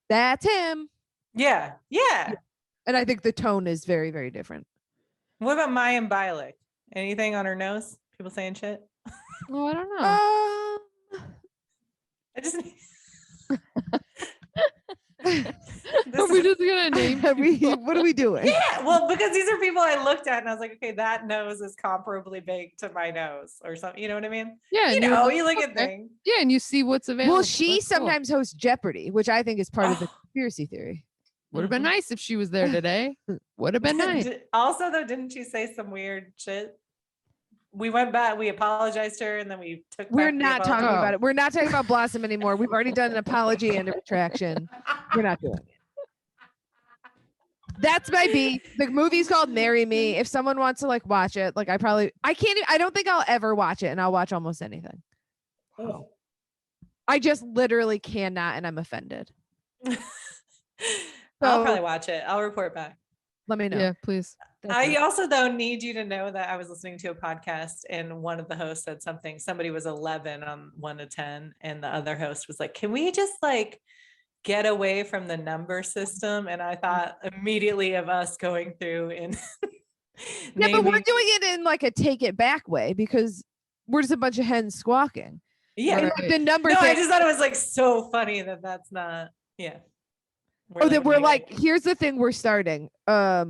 that's him. Yeah. Yeah. And I think the tone is very, very different. What about Mayim Bialik? Anything on her nose? People saying shit? Oh, I don't know. I just Are we just gonna name? What are we doing? Yeah, well, because these are people I looked at and I was like, okay, that nose is comparably big to my nose or something. You know what I mean? Yeah, you look at things. Yeah, and you see what's available. Well, she sometimes hosts Jeopardy, which I think is part of the conspiracy theory. Would have been nice if she was there today. Would have been nice. Also, though, didn't she say some weird shit? We went back, we apologized to her, and then we took. We're not talking about it. We're not talking about Blossom anymore. We've already done an apology and a retraction. We're not doing it. That's my beef. The movie's called Marry Me. If someone wants to like watch it, like I don't think I'll ever watch it, and I'll watch almost anything. Oh. I just literally cannot, and I'm offended. I'll probably watch it. I'll report back. Let me know. Yeah, please. I also though need you to know that I was listening to a podcast and one of the hosts said somebody was 11 on 1 to 10 and the other host was like, can we just like get away from the number system? And I thought immediately of us going through and yeah, but we're doing it in like a take it back way because we're just a bunch of hens squawking. Yeah. And, like, the number no, thing, I just thought it was like so funny that that's not, yeah. We're like, here's the thing we're starting. A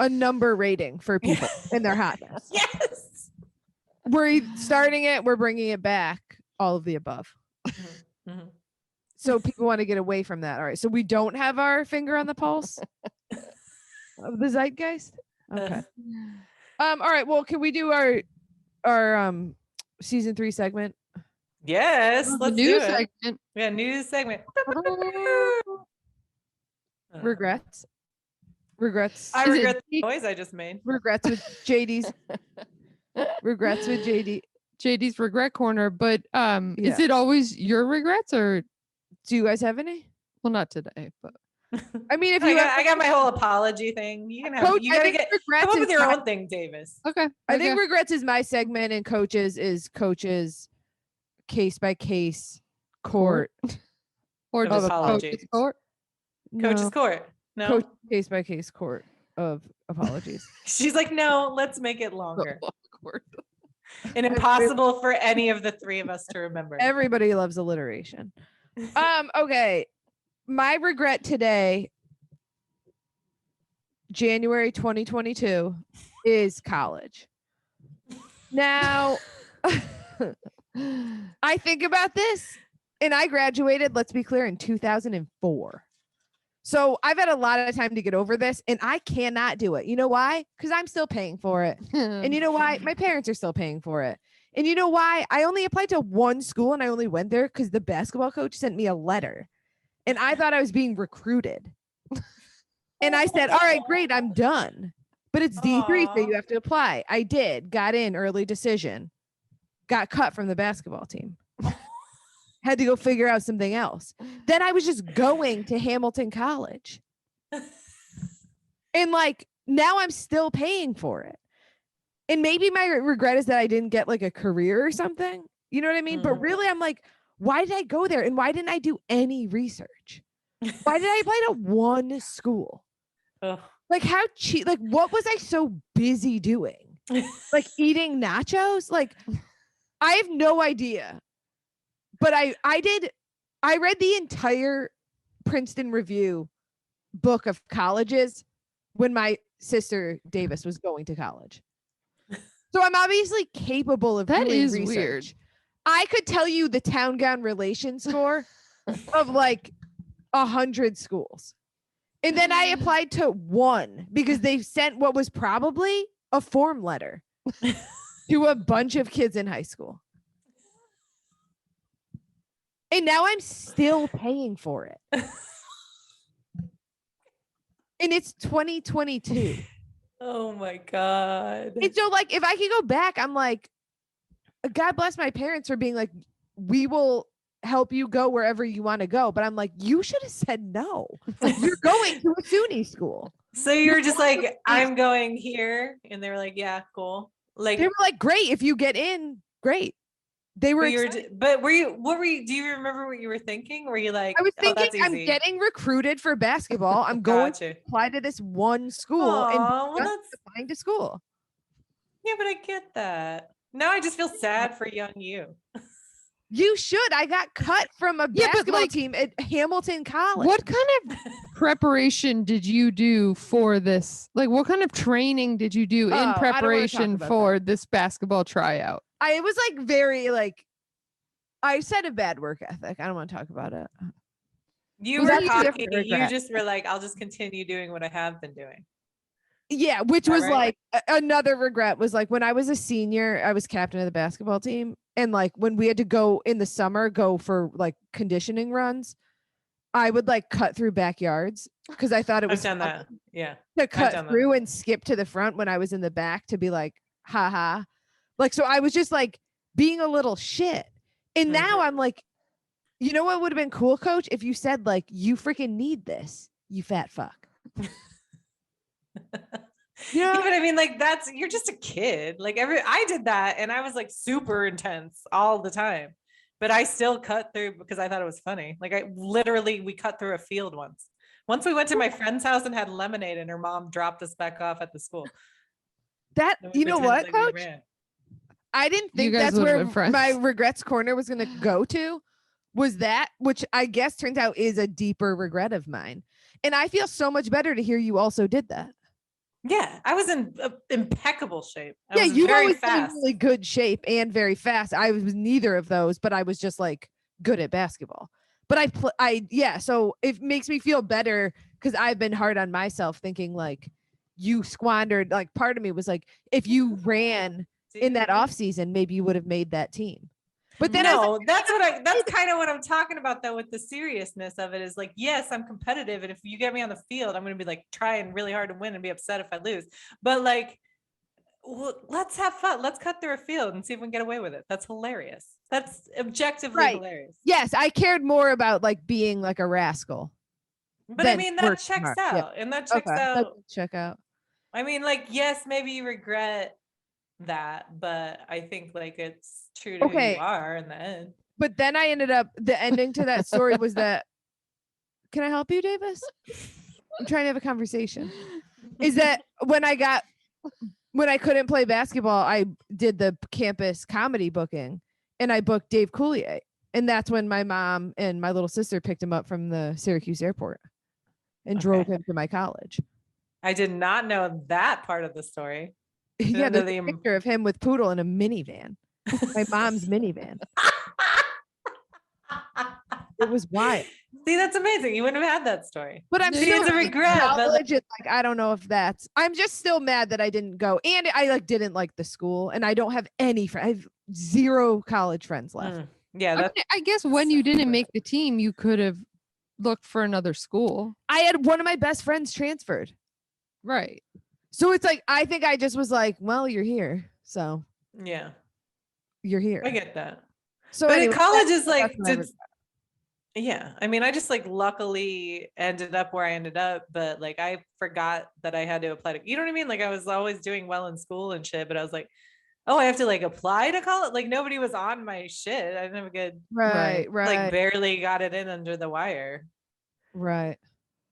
number rating for people in their hotness. Yes. We're starting it, we're bringing it back, all of the above. Mm-hmm. So people want to get away from that. All right. So we don't have our finger on the pulse of the zeitgeist. Okay. All right. Well, can we do our season 3 segment? Yes. Let's do news it. segment. Yeah, news segment. Regrets. I Is regret it the noise I just made. regrets with JD's. Regrets with JD. JD's regret corner, but Yeah. is it always your regrets or Do you guys have any? well not today, but I mean, if you I got my whole apology thing. You can have Coach, you I gotta think come up with your own thing, Davis. okay. I think regrets is my segment, and coaches case by case court. Or Of just apologies. coach's court. Coach's No, court. No. coach case by case court of apologies. She's like, no, let's make it longer. Court. And impossible for any of the three of us to remember. Everybody loves alliteration. Okay. My regret today, January 2022, is college. Now, I think about this, and I graduated, let's be clear, in 2004. So I've had a lot of time to get over this, and I cannot do it. You know why? Because I'm still paying for it. And you know why? My parents are still paying for it. And you know why? I only applied to one school, and I only went there because the basketball coach sent me a letter. And I thought I was being recruited. And I said, all right, great, I'm done. But it's D3, so you have to apply. I did, got in, early decision, got cut from the basketball team. Had to go figure out something else. Then I was just going to Hamilton College. And like, now I'm still paying for it. And maybe my regret is that I didn't get like a career or something. You know what I mean? But really, I'm like, why did I go there? And why didn't I do any research? Why did I apply to one school? Ugh. Like how cheap, like what was I so busy doing? Like eating nachos? Like I have no idea. But I read the entire Princeton Review book of colleges when my sister Davis was going to college. So I'm obviously capable of That doing is research. weird. I could tell you the town gown relation score of like 100 schools. And then I applied to one because they sent what was probably a form letter to a bunch of kids in high school. And now I'm still paying for it. And it's 2022. Oh my God. And so like, if I could go back, I'm like, God bless my parents for being like, we will help you go wherever you want to go. But I'm like, you should have said no. You're going to a SUNY school. So you were just like, I'm going here. And they were like, yeah, cool. Like They were like, great. If you get in, great. They were, what were you, do you remember what you were thinking? Were you like, I was oh, that's thinking I'm easy. getting recruited for basketball. I'm going to apply to this one school Aw, and just applying to school. Yeah, but I get that. Now I just feel sad for young you. You should. I got cut from a basketball team at Hamilton College. What kind of preparation did you do for this? Like, what kind of training did you do in preparation for this basketball tryout? It was like very like, I said a bad work ethic. I don't want to talk about it. You were talking, you just were like, I'll just continue doing what I have been doing. Yeah, which was like another regret was like when I was a senior, I was captain of the basketball team. And like when we had to go in the summer, go for like conditioning runs, I would like cut through backyards because I thought it I've was done funny that. Yeah. to cut done that. through and skip to the front when I was in the back to be like, haha. Like, so I was just like being a little shit. And now I'm like, you know what would have been cool, coach? If you said like, you freaking need this, you fat fuck. Yeah, but I mean, like you're just a kid. Like I did that and I was like super intense all the time, but I still cut through because I thought it was funny. Like we cut through a field once. Once we went to my friend's house and had lemonade and her mom dropped us back off at the school. That, you know what, like coach? I didn't think guys that's would've where been friends. my regrets corner was going to go to, was that, which I guess turns out is a deeper regret of mine. And I feel so much better to hear you also did that. Yeah, I was in impeccable shape. Yeah, you've very always been in fast. really good shape and very fast. I was neither of those, but I was just like good at basketball. But so it makes me feel better because I've been hard on myself thinking like you squandered, like part of me was like, if you ran in that off season, maybe you would have made that team. But then that's kind of what I'm talking about though, with the seriousness of it is like, yes, I'm competitive. And if you get me on the field, I'm going to be like trying really hard to win and be upset if I lose. But like, let's have fun. Let's cut through a field and see if we can get away with it. That's hilarious. That's objectively hilarious. Yes, I cared more about like being like a rascal. But I mean, that checks out. Yeah. And that checks out. That check out. I mean, like, yes, maybe you regret that, but I think like it's true to who you are in the end. But then I ended up, the ending to that story was that, can I help you, Davis? I'm trying to have a conversation. Is that when I couldn't play basketball, I did the campus comedy booking and I booked Dave Coulier. And that's when my mom and my little sister picked him up from the Syracuse airport and drove him to my college. I did not know that part of the story. Yeah, there's a picture of him with Poodle in a minivan. My mom's minivan. It was wild. See, that's amazing. You wouldn't have had that story. But I'm still a regret. But like, I don't know if that's. I'm just still mad that I didn't go, and I like didn't like the school, and I don't have any friends. I have 0 college friends left. Yeah, I guess when you didn't make the team, you could have looked for another school. I had one of my best friends transferred. Right. So it's like, I think I just was like, well, you're here. So yeah, you're here. I get that. So but anyway, college is like, yeah, I mean, I just like luckily ended up where I ended up, but like, I forgot that I had to apply to, you know what I mean? Like I was always doing well in school and shit, but I was like, oh, I have to like apply to college. Like nobody was on my shit. I didn't have a good, right. Like barely got it in under the wire. Right.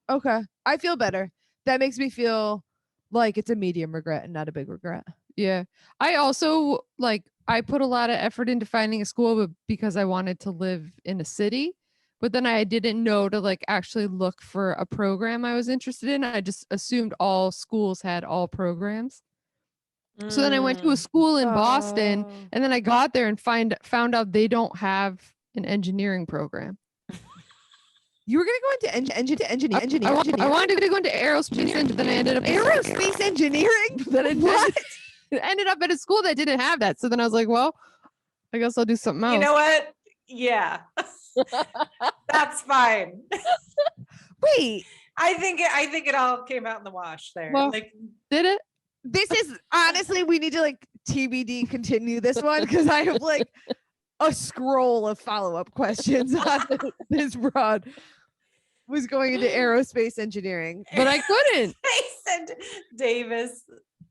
Okay. I feel better. That makes me feel like it's a medium regret and not a big regret. Yeah. I also I put a lot of effort into finding a school, but because I wanted to live in a city, but then I didn't know to like actually look for a program I was interested in. I just assumed all schools had all programs. So then I went to a school in Boston, and then I got there and found out they don't have an engineering program. You were gonna go into engineering. I wanted to go into aerospace, and then I ended up aerospace engineering. But it ended up at a school that didn't have that. So then I was like, well, I guess I'll do something else. You know what? Yeah, that's fine. Wait, I think it all came out in the wash there. Well, like, did it? This is honestly, we need to like TBD continue this one because I have like a scroll of follow-up questions on this broad. Was going into aerospace engineering, but I couldn't. Davis.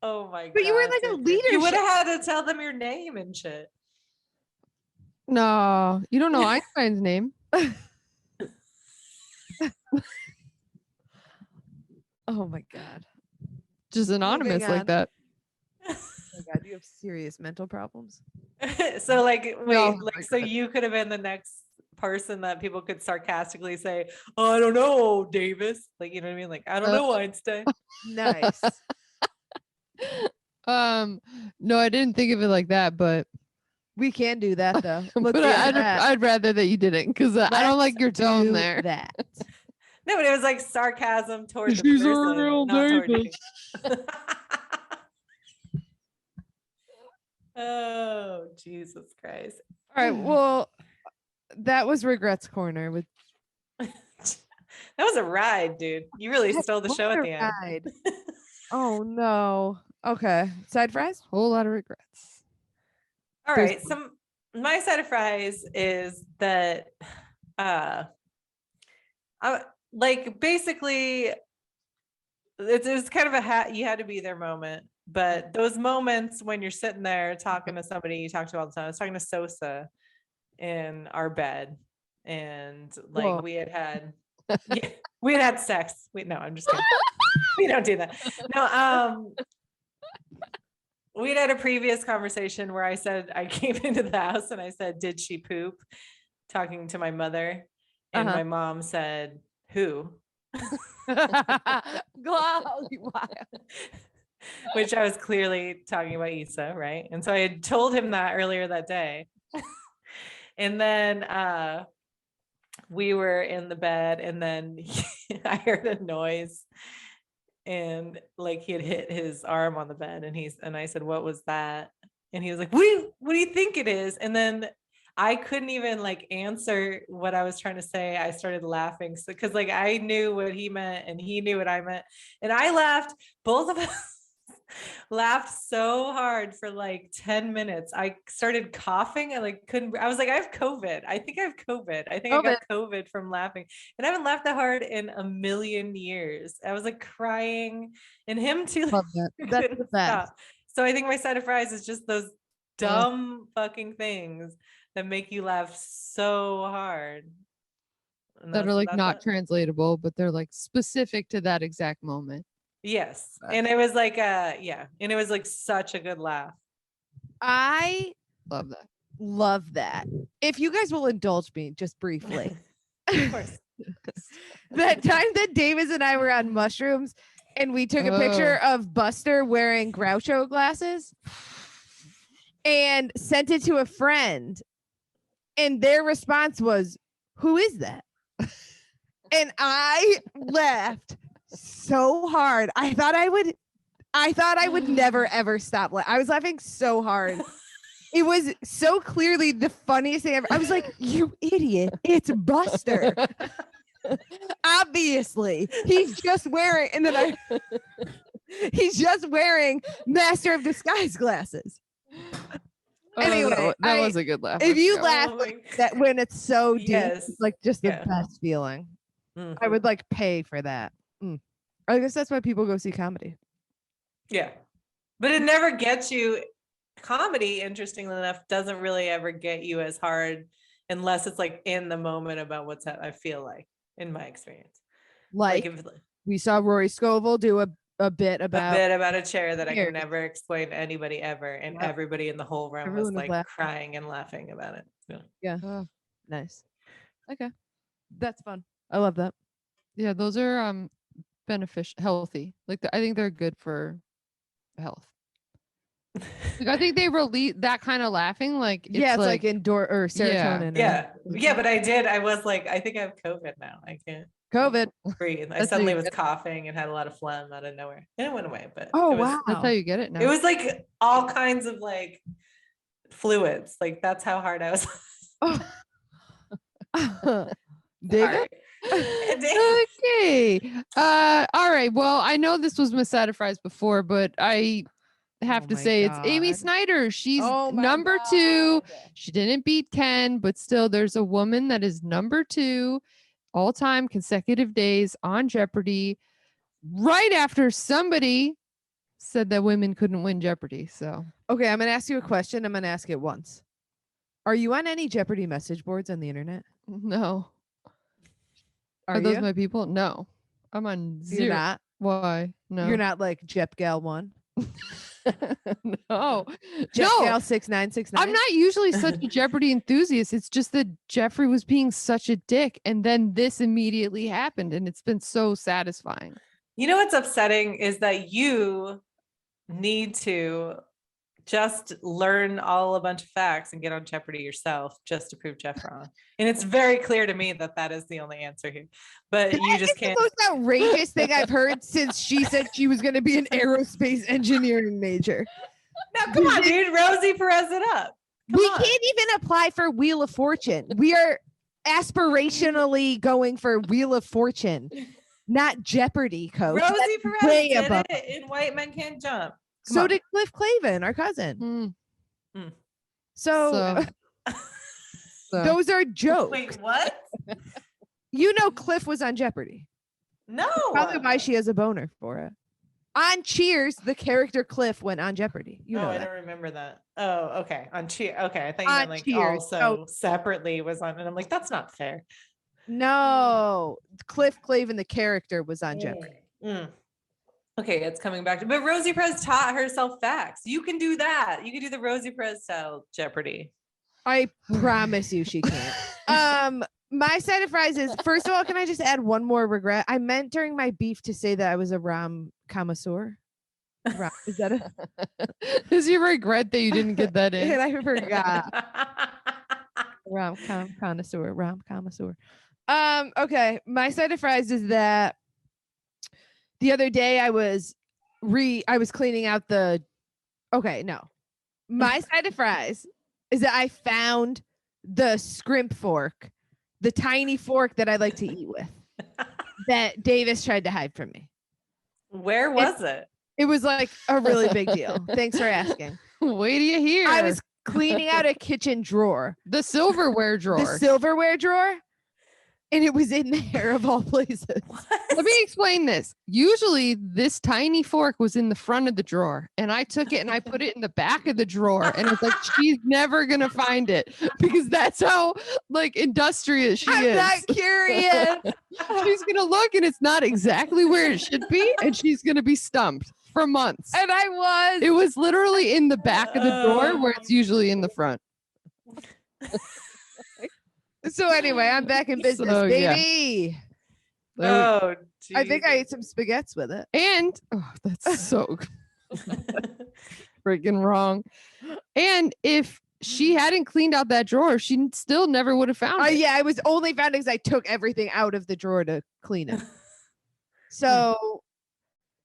Oh my god. But you were like a leader. You would have had to tell them your name and shit. No, you don't know Einstein's name. Oh my god. Just anonymous like that. Oh my god, you have serious mental problems. So like, wait, so you could have been the next person that people could sarcastically say, oh, I don't know, Davis. Like, you know what I mean? Like, I don't know, Einstein. Nice. No, I didn't think of it like that, but we can do that though. But I'd rather that you didn't, because I don't like your tone there. That. No, but it was like sarcasm towards the She's a person, real not toward Davis. you. Oh, Jesus Christ. All right. Well, that was Regrets Corner with That was a ride, dude. You really stole the show at the end. Ride. Oh no. Okay. Side fries? Whole lot of regrets. All right. So my side of fries is that like basically it's kind of you had to be there moment, but those moments when you're sitting there talking to somebody you talk to all the time. I was talking to Sosa in our bed, and like Whoa. we had sex. No, I'm just kidding. We don't do that. No, we'd had a previous conversation where I said, I came into the house and I said, did she poop? Talking to my mother. And my mom said, who? Which I was clearly talking about Issa, right? And so I had told him that earlier that day. And then we were in the bed, and then I heard a noise, and like he had hit his arm on the bed, and I said, what was that? And he was like, what do you think it is? And then I couldn't even like answer what I was trying to say. I started laughing. So, cause like I knew what he meant and he knew what I meant. And I laughed, both of us laughed so hard for like 10 minutes. I started coughing. I was like, I have COVID. I think I have COVID. I think I got COVID from laughing. And I haven't laughed that hard in a million years. I was like crying, and him too. Love that. That's the best. So I think my side of fries is just those dumb fucking things that make you laugh so hard. That are like not translatable, but they're like specific to that exact moment. Yes. And it was like and it was like such a good laugh. I love that. If you guys will indulge me just briefly. Of course. That time that Davis and I were on mushrooms and we took a picture of Buster wearing Groucho glasses and sent it to a friend, and their response was, who is that? And I laughed so hard. I thought I would never ever stop. I was laughing so hard. It was so clearly the funniest thing ever. I was like, you idiot, it's Buster. Obviously, he's just wearing Master of Disguise glasses. Anyway, that was a good laugh. If you laugh like that when it's so deep, it's like just the best feeling. Mm-hmm. I would like pay for that. I guess that's why people go see comedy. Yeah, but it never gets you. Comedy, interestingly enough, doesn't really ever get you as hard unless it's like in the moment about what's that. I feel like, in my experience, like if we saw Rory Scovel do a bit about a chair that I can never explain to anybody ever, and everybody in the whole room was like crying and laughing about it. Yeah. Nice. Okay, that's fun. I love that. Yeah, those are beneficial, healthy. Like I think they're good for health. Like, I think they release that kind of laughing. Like it's like or serotonin. Yeah. But I was like, I think I have COVID now. I can't COVID breathe. I suddenly was coughing and had a lot of phlegm out of nowhere, and it went away. But wow, that's how you get it now. It was like all kinds of like fluids. Like that's how hard I was. David. Okay. All right. Well, I know this was Miss Side of Fries before, but I have to say it's Amy Snyder. She's number 2. She didn't beat Ken, but still there's a woman that is number 2 all-time consecutive days on Jeopardy right after somebody said that women couldn't win Jeopardy. So okay, I'm gonna ask you a question. I'm gonna ask it once. Are you on any Jeopardy message boards on the internet? No. Are those you? my people? No. I'm on 0. You're not? Why? No. You're not like Jep Gal 1? No. Gal 6969. I'm not usually such a Jeopardy enthusiast. It's just that Jeffrey was being such a dick, and then this immediately happened, and it's been so satisfying. You know what's upsetting is that you need to just learn a bunch of facts and get on Jeopardy yourself just to prove Jeff wrong. And it's very clear to me that is the only answer here. But you just can't. It's the most outrageous thing I've heard since she said she was going to be an aerospace engineering major. Now, come on, dude. Rosie Perez it up. We can't even apply for Wheel of Fortune. We are aspirationally going for Wheel of Fortune, not Jeopardy, coach. Rosie That's Perez way did above. it in White Men Can't Jump. Come So on. did Cliff Clavin, our cousin. Mm. So So. those are jokes. Wait, what? You know Cliff was on Jeopardy. No. Probably why she has a boner for it. On Cheers, the character Cliff went on Jeopardy. You know I that. don't remember that. Oh, okay. On Cheer. Okay. I thought you On meant like Cheers. also separately was on, and I'm like, that's not fair. No, Cliff Clavin, the character, was on Jeopardy. Okay, it's coming back to, but Rosie Perez taught herself facts. You can do that. You can do the Rosie Perez style Jeopardy. I promise you she can't. My side of fries is, first of all, can I just add one more regret? I meant during my beef to say that I was a rom-connoisseur. Is that a Is your regret that you didn't get that in? and I forgot. Rom-com connoisseur. Okay. My side of fries is that the other day I was cleaning out the my side of fries is that I found the scrimp fork, the tiny fork that I like to eat with, that Davis tried to hide from me. Where was it? It was like a really big deal. Thanks for asking. Wait till you hear. I was cleaning out a kitchen drawer, the silverware drawer. the silverware drawer, and it was in there of all places. Let me explain this. Usually this tiny fork was in the front of the drawer, and I took it and I put it in the back of the drawer, and it's like, she's never gonna find it because that's how like industrious she I'm is. not curious. She's gonna look and it's not exactly where it should be, and she's gonna be stumped for months. And I was. It was literally in the back of the drawer where it's usually in the front. So anyway, I'm back in business, So, yeah. baby. Oh, I think I Jesus. ate some spaghettis with it. And that's so freaking wrong. And if she hadn't cleaned out that drawer, she still never would have found it. Yeah, I was only found because I took everything out of the drawer to clean it. So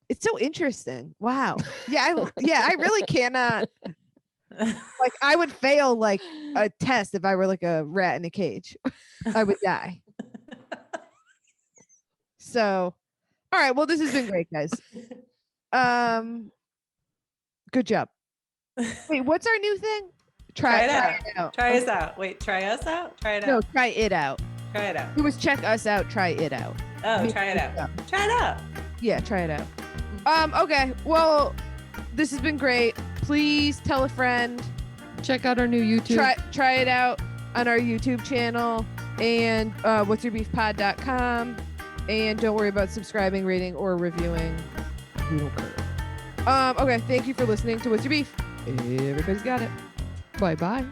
it's so interesting. Wow. Yeah, I really cannot. Like, I would fail like a test if I were like a rat in a cage. I would die. So, all right. Well, this has been great, guys. Good job. Wait, what's our new thing? Try it out. Try us out. Wait, try us out? Try it No, out. try it out. Try it out. It was check us out, try it out. Oh, try it out. Try it out. Yeah, try it out. Okay. Well, this has been great. Please tell a friend. Check out our new YouTube. Try it out on our YouTube channel and what'syourbeefpod.com. And don't worry about subscribing, rating, or reviewing. We don't care. Okay, thank you for listening to What's Your Beef. Everybody's got it. Bye-bye.